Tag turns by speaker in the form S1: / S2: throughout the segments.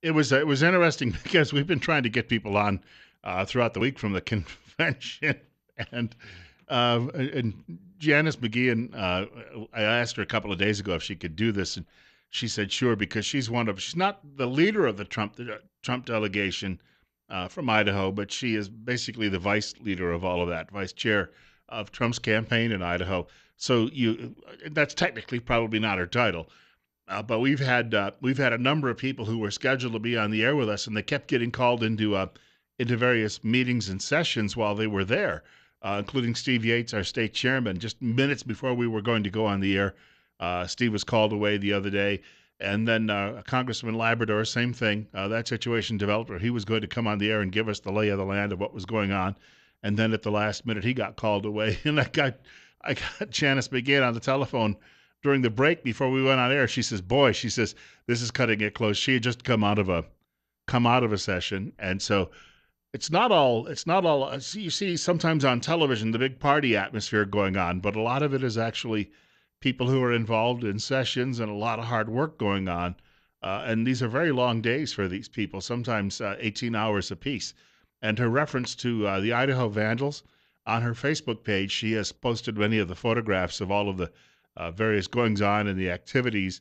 S1: it was interesting because we've been trying to get people on throughout the week from the convention, and and Janice McGeehan, I asked her a couple of days ago if she could do this, and she said sure because she's not the leader of the Trump delegation from Idaho, but she is basically the vice leader of all of that, vice chair of Trump's campaign in Idaho. So that's technically probably not her title. But we've had a number of people who were scheduled to be on the air with us, and they kept getting called into various meetings and sessions while they were there, including Steve Yates, our state chairman. Just minutes before we were going to go on the air, Steve was called away the other day, and then Congressman Labrador, same thing. That situation developed where he was going to come on the air and give us the lay of the land of what was going on, and then at the last minute he got called away, and I got Janice McGinn on the telephone during the break before we went on air. She says, "Boy," she says, "this is cutting it close." She had just come out of a session, and so it's not all. You see sometimes on television the big party atmosphere going on, but a lot of it is actually people who are involved in sessions and a lot of hard work going on. And these are very long days for these people, sometimes 18 hours apiece. And her reference to the Idaho Vandals on her Facebook page, she has posted many of the photographs of all of the various goings on and the activities.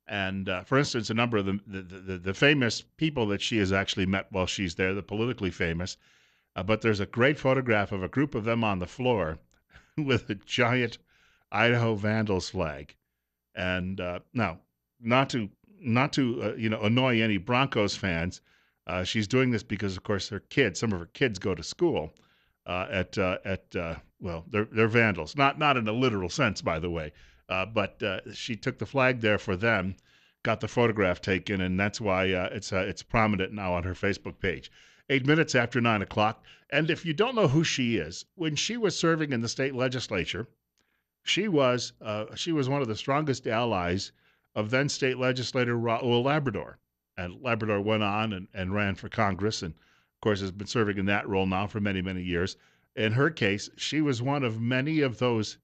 S1: And for instance, a number of the famous people that she has actually met while she's there, the politically famous. But there's a great photograph of a group of them on the floor with a giant Idaho Vandals flag. And now, not to annoy any Broncos fans, she's doing this because, of course, some of her kids go to school well, they're Vandals, not in a literal sense, by the way, but she took the flag there for them, got the photograph taken, and that's why it's prominent now on her Facebook page. 8 minutes after 9 o'clock, and if you don't know who she is, when she was serving in the state legislature, she was one of the strongest allies of then state legislator Raul Labrador. And Labrador went on and ran for Congress, and of course has been serving in that role now for many, many years. In her case, she was one of many of those.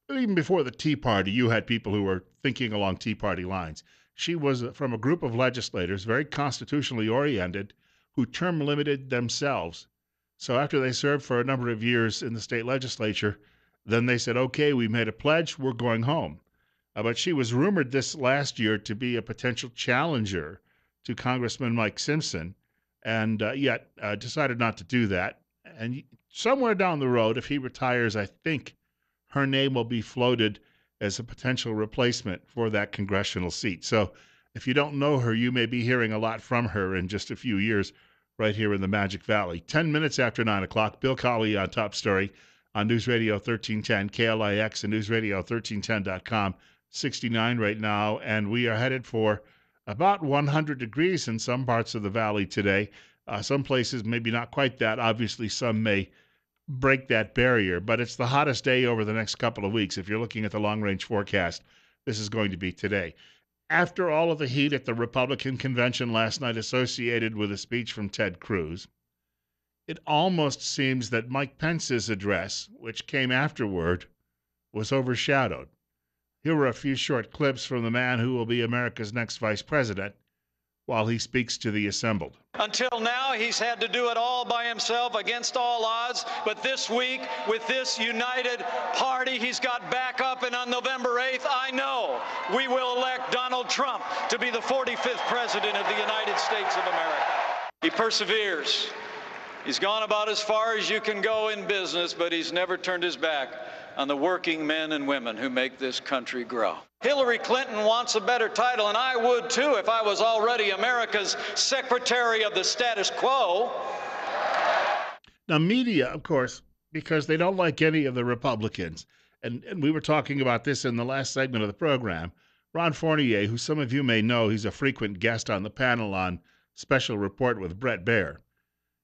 S1: Even before the Tea Party, you had people who were thinking along Tea Party lines. She was from a group of legislators, very constitutionally oriented, who term limited themselves. So after they served for a number of years in the state legislature, then they said, okay, we made a pledge, we're going home. But she was rumored this last year to be a potential challenger to Congressman Mike Simpson, and yet decided not to do that. And somewhere down the road, if he retires, I think her name will be floated as a potential replacement for that congressional seat. So if you don't know her, you may be hearing a lot from her in just a few years right here in the Magic Valley. 10 minutes after 9 o'clock, Bill Colley on Top Story on News Radio 1310, KLIX, and newsradio1310.com. 69 right now, and we are headed for about 100 degrees in some parts of the valley today. Some places maybe not quite that. Obviously, some may break that barrier, but it's the hottest day over the next couple of weeks. If you're looking at the long-range forecast, this is going to be today. After all of the heat at the Republican convention last night associated with a speech from Ted Cruz, it almost seems that Mike Pence's address, which came afterward, was overshadowed. Here are a few short clips from the man who will be America's next vice president while he speaks to the assembled.
S2: Until now, he's had to do it all by himself against all odds. But this week, with this united party, he's got backup. And on November 8th, I know we will elect Donald Trump to be the 45th president of the United States of America. He perseveres. He's gone about as far as you can go in business, but he's never turned his back on the working men and women who make this country grow. Hillary Clinton wants a better title, and I would too if I was already America's Secretary of the Status Quo.
S1: Now, media, of course, because they don't like any of the Republicans, and we were talking about this in the last segment of the program, Ron Fournier, who some of you may know, he's a frequent guest on the panel on Special Report with Bret Baier.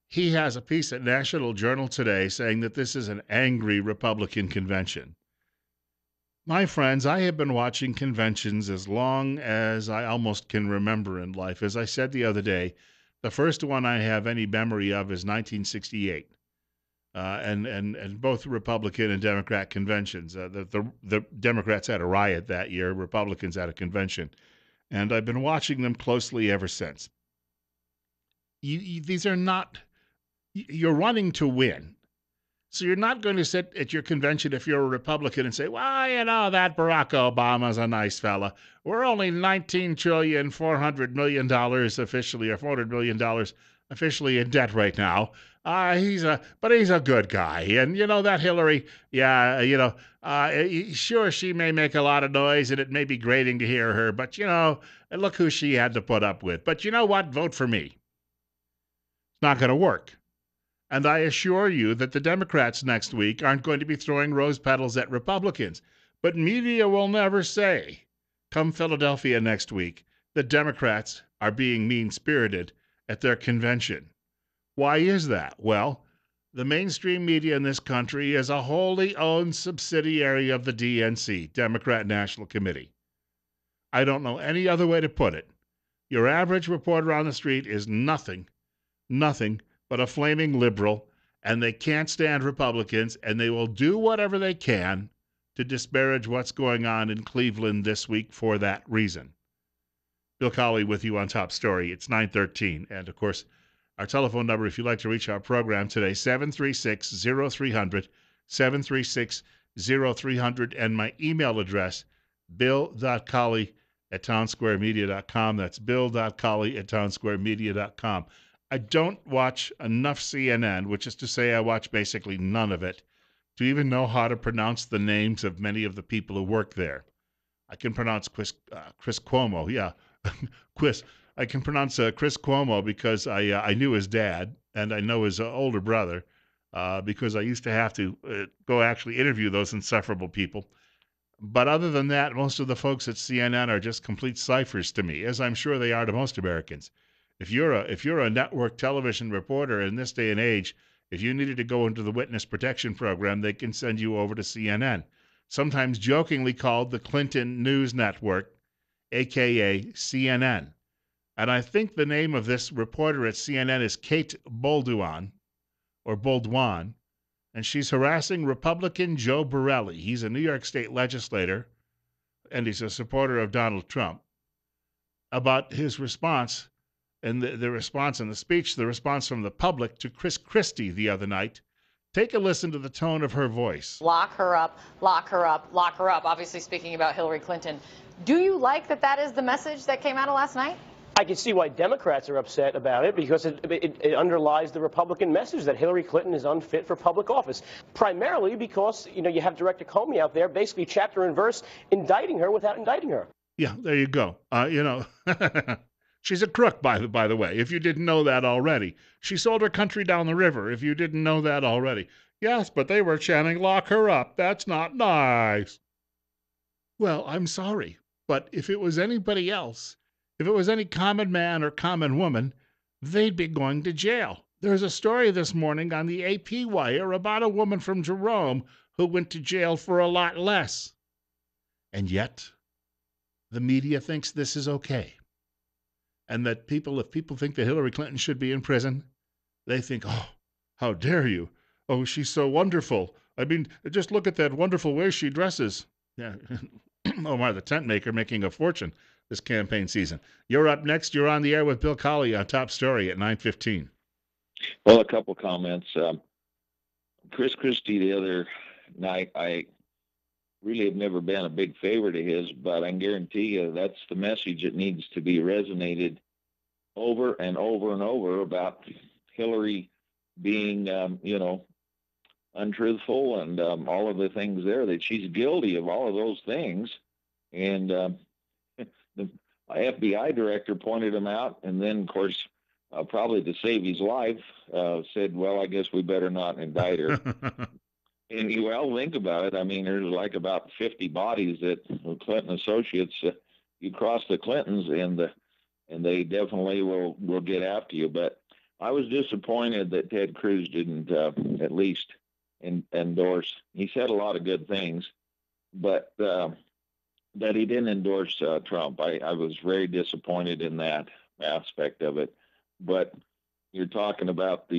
S1: He has a piece at National Journal today saying that this is an angry Republican convention. My friends, I have been watching conventions as long as I almost can remember in life. As I said the other day, the first one I have any memory of is 1968, and both Republican and Democrat conventions. The Democrats had a riot that year, Republicans had a convention. and I've been watching them closely ever since. These are not, you're running to win. So you're not going to sit at your convention if you're a Republican and say, well, that Barack Obama's a nice fella. We're only $19,400,000,000 officially, or $400 million officially in debt right now. But he's a good guy. And that Hillary, yeah, sure, she may make a lot of noise and it may be grating to hear her, but look who she had to put up with. But you know what? Vote for me. It's not going to work. And I assure you that the Democrats next week aren't going to be throwing rose petals at Republicans. But media will never say, come Philadelphia next week, the Democrats are being mean-spirited at their convention. Why is that? Well, the mainstream media in this country is a wholly owned subsidiary of the DNC, Democrat National Committee. I don't know any other way to put it. Your average reporter on the street is nothing but a flaming liberal, and they can't stand Republicans, and they will do whatever they can to disparage what's going on in Cleveland this week for that reason. Bill Colley with you on Top Story. It's 9:13. And, of course, our telephone number, if you'd like to reach our program today, 736-0300, 736-0300, and my email address, bill.colley@townsquaremedia.com. That's bill.colley@townsquaremedia.com. I don't watch enough CNN, which is to say I watch basically none of it, to even know how to pronounce the names of many of the people who work there. I can pronounce Chris Cuomo, yeah, Chris. I can pronounce Chris Cuomo because I knew his dad, and I know his older brother, because I used to have to go actually interview those insufferable people. But other than that, most of the folks at CNN are just complete ciphers to me, as I'm sure they are to most Americans. If you're a network television reporter in this day and age, if you needed to go into the witness protection program, they can send you over to CNN, sometimes jokingly called the Clinton News Network, aka CNN. And I think the name of this reporter at CNN is Kate Bolduan, and she's harassing Republican Joe Borelli. He's a New York State legislator, and he's a supporter of Donald Trump, about his response. And the response in the speech, the response from the public to Chris Christie the other night. Take a listen to the tone of her voice.
S3: Lock her up, lock her up, lock her up. Obviously speaking about Hillary Clinton. Do you like that is the message that came out of last night?
S4: I can see why Democrats are upset about it, because it underlies the Republican message that Hillary Clinton is unfit for public office, primarily because, you have Director Comey out there basically chapter and verse indicting her without indicting her.
S1: Yeah, there you go. She's a crook, by the way, if you didn't know that already. She sold her country down the river, if you didn't know that already. Yes, but they were chanting, lock her up. That's not nice. Well, I'm sorry, but if it was anybody else, if it was any common man or common woman, they'd be going to jail. There's a story this morning on the AP wire about a woman from Jerome who went to jail for a lot less. And yet, the media thinks this is okay. And that if people think that Hillary Clinton should be in prison, they think, oh, how dare you? Oh, she's so wonderful. I mean, just look at that wonderful way she dresses. Yeah. Omar, the tent maker, making a fortune this campaign season. You're up next. You're on the air with Bill Colley on Top Story at 9:15.
S5: Well, a couple comments. Chris Christie the other night, I really have never been a big favorite of his, but I can guarantee you that's the message that needs to be resonated over and over and over about Hillary being, untruthful and all of the things there, that she's guilty of all of those things. And the FBI director pointed him out, and then, of course, probably to save his life, said, well, I guess we better not indict her. And think about it. I mean, there's like about 50 bodies that Clinton associates. You cross the Clintons, and they definitely will get after you. But I was disappointed that Ted Cruz didn't at least endorse. He said a lot of good things, but that he didn't endorse Trump. I was very disappointed in that aspect of it. But you're talking about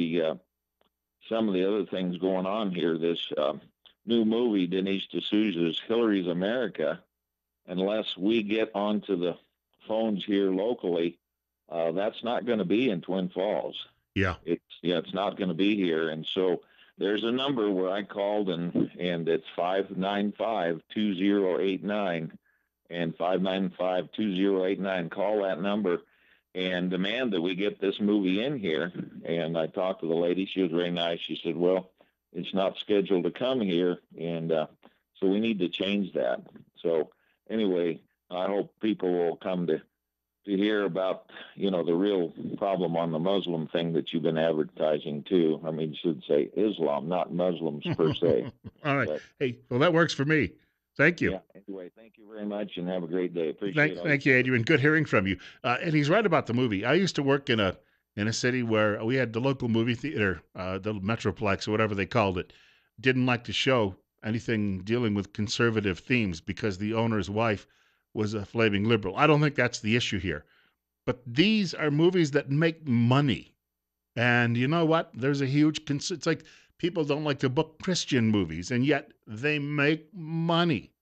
S5: some of the other things going on here. This new movie, Denise D'Souza's Hillary's America, unless we get onto the phones here locally. That's not going to be in Twin Falls.
S1: Yeah.
S5: It's not going to be here. And so there's a number where I called, and it's 595-2089, and 595-2089. Call that number and demand that we get this movie in here. And I talked to the lady. She was very nice. She said, well, it's not scheduled to come here, and so we need to change that. So anyway, I hope people will come to hear about, the real problem on the Muslim thing that you've been advertising too. I mean, you should say Islam, not Muslims per se.
S1: All right.
S5: But,
S1: hey, well, that works for me. Thank you.
S5: Yeah. Anyway, thank you very much, and have a great day. Appreciate it.
S1: Thank you, Adrian. Good hearing from you. And he's right about the movie. I used to work in a city where we had the local movie theater, the Metroplex or whatever they called it, didn't like to show anything dealing with conservative themes because the owner's wife was a flaming liberal. I don't think that's the issue here. But these are movies that make money. And you know what? There's a huge it's like people don't like to book Christian movies, and yet they make money.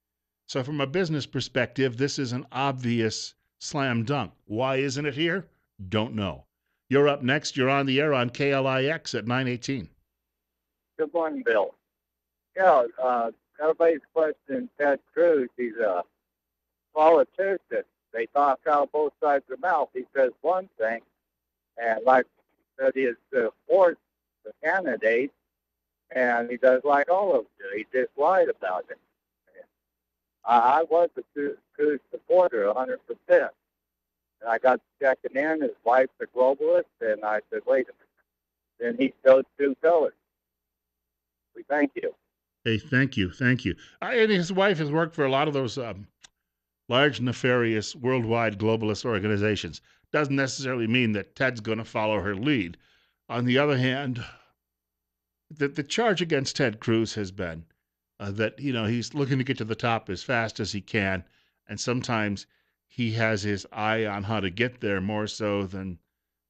S1: So from a business perspective, this is an obvious slam dunk. Why isn't it here? Don't know. You're up next. You're on the air on KLIX at 9:18.
S6: Good morning, Bill. Yeah, everybody's questioning Ted Cruz. He's a politician. They talk out both sides of the mouth. He says one thing, and like that is to force the candidate, and he does like all of them. He just lied about it. I was a Cruz supporter, 100%. And I got checking in. His wife's a globalist, and I said, wait a minute. Then he showed true colors. We thank you.
S1: Hey, thank you. And his wife has worked for a lot of those large, nefarious, worldwide globalist organizations. Doesn't necessarily mean that Ted's going to follow her lead. On the other hand, the charge against Ted Cruz has been that, he's looking to get to the top as fast as he can, and sometimes he has his eye on how to get there more so than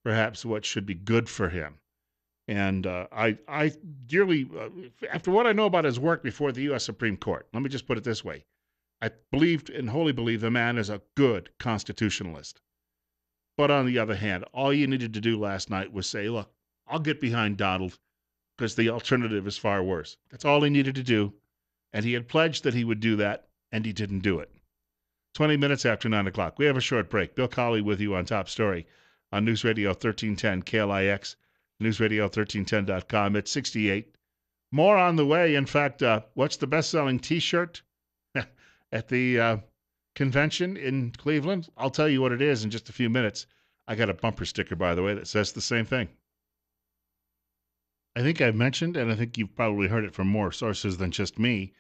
S1: perhaps what should be good for him. And I dearly, after what I know about his work before the U.S. Supreme Court, let me just put it this way. I believed and wholly believe the man is a good constitutionalist. But on the other hand, all you needed to do last night was say, look, I'll get behind Donald because the alternative is far worse. That's all he needed to do. And he had pledged that he would do that, and he didn't do it. 20 minutes after 9 o'clock. We have a short break. Bill Colley with you on Top Story on News Radio 1310 KLIX, newsradio1310.com at 68. More on the way. In fact, what's the best-selling T-shirt at the convention in Cleveland? I'll tell you what it is in just a few minutes. I got a bumper sticker, by the way, that says the same thing. I think I've mentioned, and I think you've probably heard it from more sources than just me,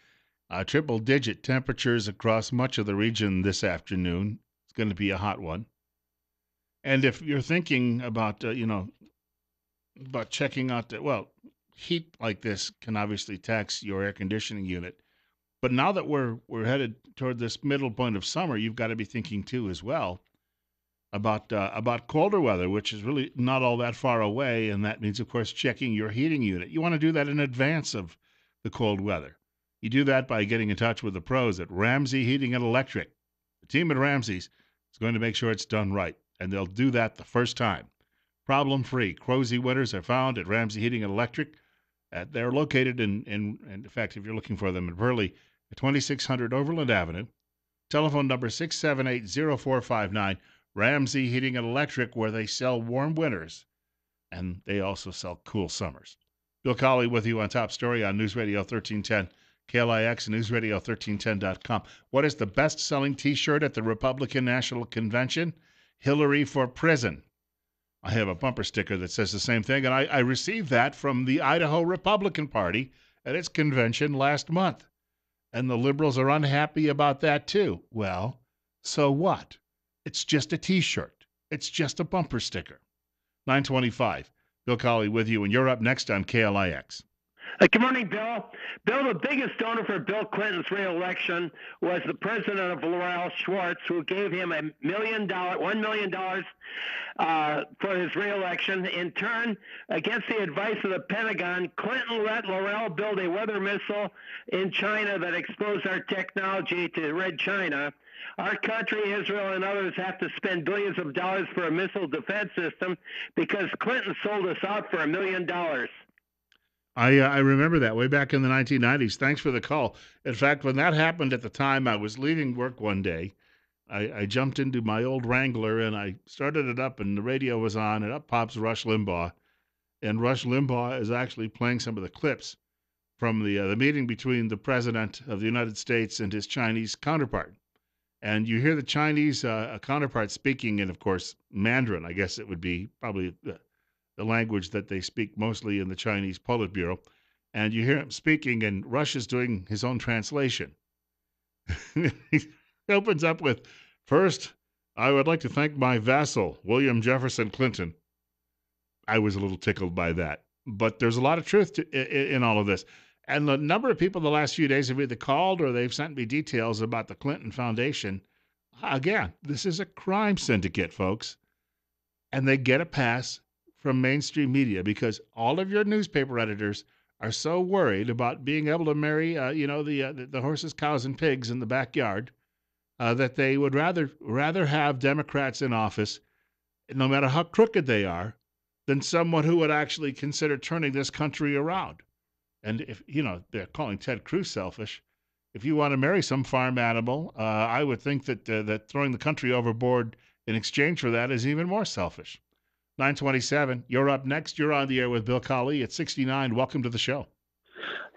S1: triple-digit temperatures across much of the region this afternoon. It's going to be a hot one. And if you're thinking about, about checking out heat like this can obviously tax your air conditioning unit. But now that we're headed toward this middle point of summer, you've got to be thinking too as well about colder weather, which is really not all that far away, and that means, of course, checking your heating unit. You want to do that in advance of the cold weather. You do that by getting in touch with the pros at Ramsey Heating and Electric. The team at Ramsey's is going to make sure it's done right, and they'll do that the first time. Problem-free, cozy winters are found at Ramsey Heating and Electric. They're located in fact, if you're looking for them in Burley, at 2600 Overland Avenue. Telephone number 678-0459. Ramsey Heating and Electric, where they sell warm winters, and they also sell cool summers. Bill Colley with you on Top Story on News Radio 1310, KLIX, and newsradio1310.com. What is the best-selling T-shirt at the Republican National Convention? Hillary for Prison. I have a bumper sticker that says the same thing, and I received that from the Idaho Republican Party at its convention last month. And the liberals are unhappy about that, too. Well, so what? It's just a T-shirt. It's just a bumper sticker. 925. Bill Colley with you, and you're up next on KLIX.
S7: Good morning, Bill. Bill, the biggest donor for Bill Clinton's reelection was the president of Laurel Schwartz, who gave him $1 million for his reelection. In turn, against the advice of the Pentagon, Clinton let Laurel build a weather missile in China that exposed our technology to Red China. Our country, Israel, and others have to spend billions of dollars for a missile defense system because Clinton sold us out for $1 million.
S1: I remember that way back in the 1990s. Thanks for the call. In fact, when that happened at the time, I was leaving work one day. I jumped into my old Wrangler and I started it up, and the radio was on, and up pops Rush Limbaugh. And Rush Limbaugh is actually playing some of the clips from the meeting between the president of the United States and his Chinese counterpart. And you hear the Chinese counterpart speaking in, of course, Mandarin. I guess it would be probably the language that they speak mostly in the Chinese Politburo. And you hear him speaking, and Rush is doing his own translation. He opens up with, "First, I would like to thank my vassal, William Jefferson Clinton." I was a little tickled by that. But there's a lot of truth in all of this. And the number of people the last few days have either called or they've sent me details about the Clinton Foundation. Again, this is a crime syndicate, folks. And they get a pass from mainstream media because all of your newspaper editors are so worried about being able to marry, the horses, cows, and pigs in the backyard that they would rather have Democrats in office, no matter how crooked they are, than someone who would actually consider turning this country around. And if, they're calling Ted Cruz selfish, if you want to marry some farm animal, I would think that throwing the country overboard in exchange for that is even more selfish. 927, you're up next. You're on the air with Bill Colley at 69. Welcome to the show.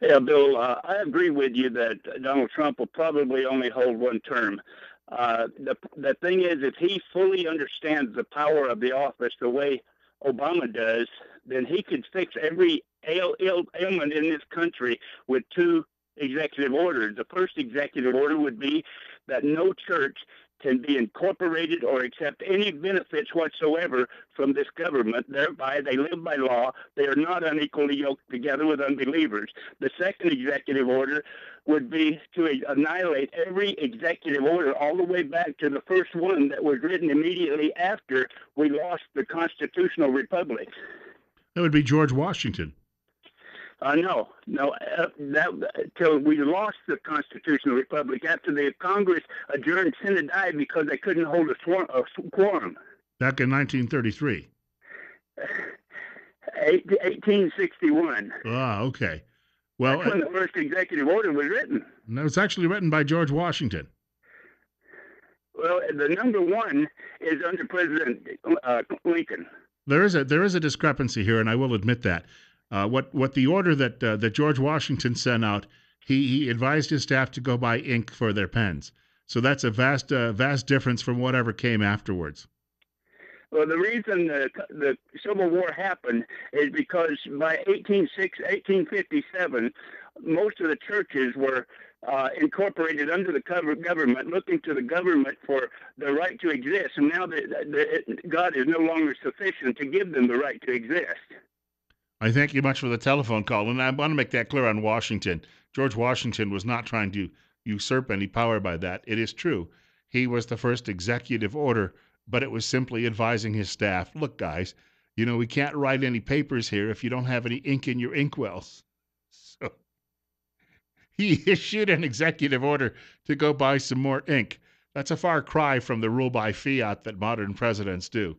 S8: Yeah, Bill, I agree with you that Donald Trump will probably only hold one term. The thing is, if he fully understands the power of the office the way Obama does, then he could fix every ailment in this country with 2 executive orders. The first executive order would be that no church can be incorporated or accept any benefits whatsoever from this government. Thereby, they live by law. They are not unequally yoked together with unbelievers. The second executive order would be to annihilate every executive order all the way back to the first one that was written immediately after we lost the constitutional republic.
S1: That would be George Washington.
S8: No. Till we lost the constitutional republic after the Congress adjourned sine die because they couldn't hold a quorum.
S1: Back in 1933.
S8: 1861.
S1: Ah, okay. Well,
S8: that's when the first executive order was written.
S1: And it was actually written by George Washington.
S8: Well, the number one is under President Lincoln.
S1: There is a discrepancy here, and I will admit that. What the order that George Washington sent out, he advised his staff to go buy ink for their pens. So that's a vast difference from whatever came afterwards.
S8: Well, the reason the Civil War happened is because by 1857, most of the churches were incorporated under the government, looking to the government for the right to exist. And now God is no longer sufficient to give them the right to exist.
S1: I thank you much for the telephone call, and I want to make that clear on Washington. George Washington was not trying to usurp any power by that. It is true. He was the first executive order, but it was simply advising his staff, look, guys, we can't write any papers here if you don't have any ink in your inkwells. So he issued an executive order to go buy some more ink. That's a far cry from the rule by fiat that modern presidents do.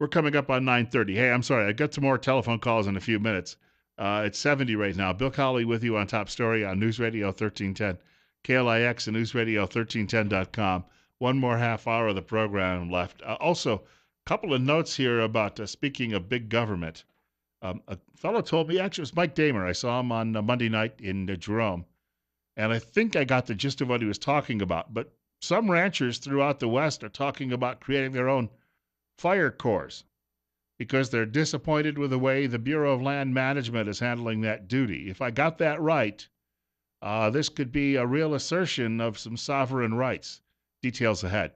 S1: We're coming up on 9:30. Hey, I'm sorry. I got some more telephone calls in a few minutes. It's 70 right now. Bill Colley with you on Top Story on News Radio 1310. KLIX and newsradio1310.com. One more half hour of the program left. Also, a couple of notes here about speaking of big government. A fellow told me, actually, it was Mike Damer. I saw him on Monday night in Jerome, and I think I got the gist of what he was talking about. But some ranchers throughout the West are talking about creating their own fire corps because they're disappointed with the way the Bureau of Land Management is handling that duty. If I got that right, this could be a real assertion of some sovereign rights. Details ahead.